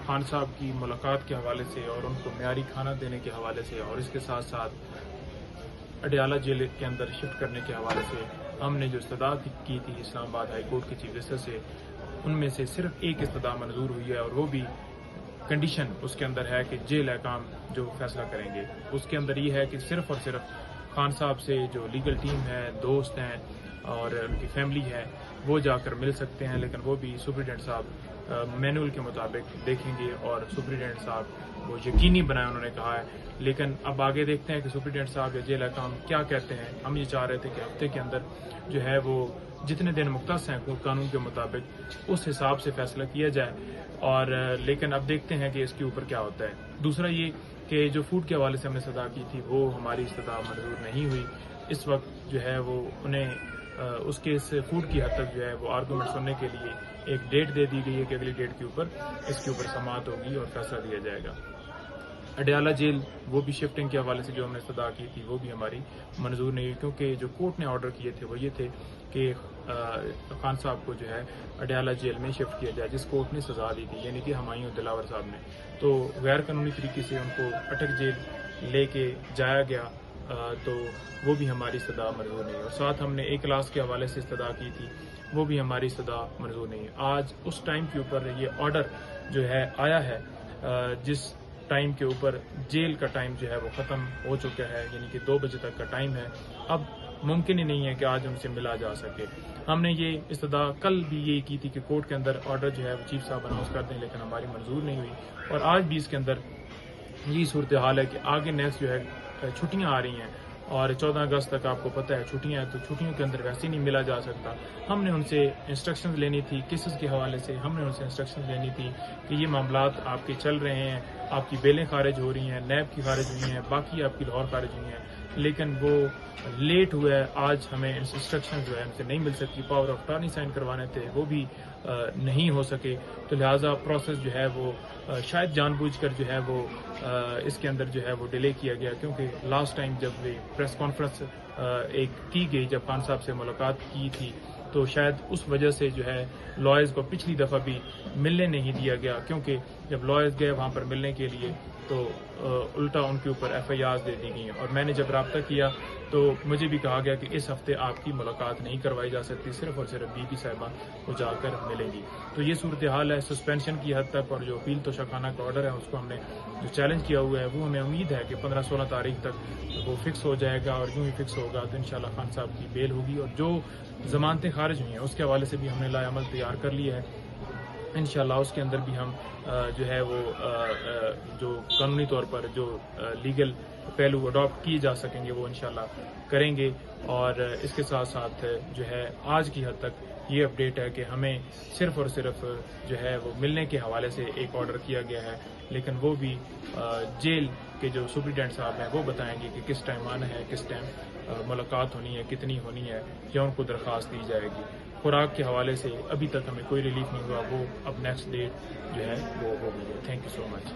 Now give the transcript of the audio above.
خان صاحب کی ملاقات کے حوالے سے اور ان کو معیاری کھانا دینے کے حوالے سے اور اس کے ساتھ ساتھ اڈیالہ جیل کے اندر شفٹ کرنے کے حوالے سے ہم نے جو استدعا کی تھی اسلام آباد ہائی کورٹ کے چیف جسٹس سے، ان میں سے صرف ایک استدعا منظور ہوئی ہے، اور وہ بھی کنڈیشن اس کے اندر ہے کہ جیل حکام جو فیصلہ کریں گے اس کے اندر یہ ہے کہ صرف اور صرف خان صاحب سے جو لیگل ٹیم ہے، دوست ہیں اور ان کی فیملی ہے، وہ جا کر مل سکتے ہیں، لیکن وہ بھی سپرنٹینڈنٹ صاحب مینول کے مطابق دیکھیں گے اور سپرنٹینڈنٹ صاحب وہ یقینی بنائے انہوں نے کہا ہے۔ لیکن اب آگے دیکھتے ہیں کہ سپرنٹینڈنٹ صاحب یا جیل حکام کیا کہتے ہیں۔ ہم یہ چاہ رہے تھے کہ ہفتے کے اندر جو ہے وہ جتنے دن مختص ہیں قانون کے مطابق اس حساب سے فیصلہ کیا جائے، اور لیکن اب دیکھتے ہیں کہ اس کے اوپر کیا ہوتا ہے۔ دوسرا یہ کہ جو فوڈ کے حوالے سے ہم نے استدعا کی تھی وہ ہماری استدعا منظور نہیں ہوئی۔ اس وقت جو ہے وہ انہیں اس کے اس فوڈ کی حد تک جو ہے وہ آرگومنٹ سننے کے لیے ایک ڈیٹ دے دی گئی ہے کہ اگلی ڈیٹ کے اوپر اس کے اوپر سماعت ہوگی اور فیصلہ دیا جائے گا۔ اڈیالہ جیل وہ بھی شفٹنگ کے حوالے سے جو ہم نے استدعا کی تھی وہ بھی ہماری منظور نہیں ہوئی، کیونکہ جو کورٹ نے آرڈر کیے تھے وہ یہ تھے کہ خان صاحب کو جو ہے اڈیالہ جیل میں شفٹ کیا جائے، جس کورٹ نے سزا دی تھی، یعنی کہ ہمایوں دلاور صاحب نے۔ تو غیر قانونی طریقے سے ان کو اٹک جیل لے کے جایا گیا، تو وہ بھی ہماری استدعا منظور نہیں ہے۔ اور ساتھ ہم نے ایک کلاس کے حوالے سے استدعا کی تھی، وہ بھی ہماری استدعا منظور نہیں ہے۔ آج اس ٹائم کے اوپر یہ آرڈر جو ہے آیا ہے، جس ٹائم کے اوپر جیل کا ٹائم جو ہے وہ ختم ہو چکا ہے، یعنی کہ 2 بجے تک کا ٹائم ہے۔ اب ممکن ہی نہیں ہے کہ آج ان سے ملا جا سکے۔ ہم نے یہ استدعا کل بھی یہی کی تھی کہ کورٹ کے اندر آرڈر جو ہے وہ چیف صاحب اناؤنس کر دیں، لیکن ہماری منظور نہیں ہوئی، اور آج بھی اس کے اندر یہی صورتحال ہے کہ آگے نیکسٹ جو ہے چھٹیاں آ رہی ہیں، اور 14 اگست تک آپ کو پتہ ہے چھٹیاں ہیں، تو چھٹیوں کے اندر ویسے ہی نہیں ملا جا سکتا۔ ہم نے ان سے انسٹرکشنز لینی تھی کیسز کے حوالے سے، ہم نے ان سے انسٹرکشنز لینی تھی کہ یہ معاملات آپ کے چل رہے ہیں، آپ کی بیلیں خارج ہو رہی ہیں، نیب کی خارج ہوئی ہیں، باقی آپ کی لاہور خارج ہوئی ہیں، لیکن وہ لیٹ ہوا ہے۔ آج ہمیں انسٹرکشن جو ہے ہم سے نہیں مل سکی، پاور آف اٹارنی سائن کروانے تھے وہ بھی نہیں ہو سکے، تو لہٰذا پروسیس جو ہے وہ شاید جان بوجھ کر جو ہے وہ اس کے اندر جو ہے وہ ڈیلے کیا گیا، کیونکہ لاسٹ ٹائم جب پریس کانفرنس ایک کی گئی جب خان صاحب سے ملاقات کی تھی، تو شاید اس وجہ سے جو ہے لائرز کو پچھلی دفعہ بھی ملنے نہیں دیا گیا، کیونکہ جب لائرز گئے وہاں پر ملنے کے لیے تو الٹا ان کے اوپر FIRs دے دی گئی، اور میں نے جب رابطہ کیا تو مجھے بھی کہا گیا کہ اس ہفتے آپ کی ملاقات نہیں کروائی جا سکتی، صرف اور صرف BP صاحبہ کو جا کر ملیں گی۔ تو یہ صورتحال ہے سسپینشن کی حد تک، اور جو اپیل توشیخانہ کا آرڈر ہے اس کو ہم نے جو چیلنج کیا ہوا ہے وہ ہمیں امید ہے کہ 15-16 تاریخ تک وہ فکس ہو جائے گا، اور یوں ہی فکس ہوگا تو انشاءاللہ خان صاحب کی بیل ہوگی، اور جو ضمانتیں خارج ہوئی ہیں اس کے حوالے سے بھی ہم نے لائحہ عمل تیار کر لیا ہے۔ انشاءاللہ اس کے اندر بھی ہم جو ہے وہ جو قانونی طور پر جو لیگل پہلو اڈاپٹ کیے جا سکیں گے وہ انشاءاللہ کریں گے، اور اس کے ساتھ ساتھ جو ہے آج کی حد تک یہ اپڈیٹ ہے کہ ہمیں صرف اور صرف جو ہے وہ ملنے کے حوالے سے ایک آرڈر کیا گیا ہے، لیکن وہ بھی جیل کے جو سپرنٹینڈنٹ صاحب ہیں وہ بتائیں گے کہ کس ٹائم آنا ہے، کس ٹائم ملاقات ہونی ہے، کتنی ہونی ہے، یا ان کو درخواست دی جائے گی۔ خوراک کے حوالے سے ابھی تک ہمیں کوئی ریلیف نہیں ہوا، وہ اب نیکسٹ ڈیٹ جو ہے وہ ہوگی۔ Thank you so much.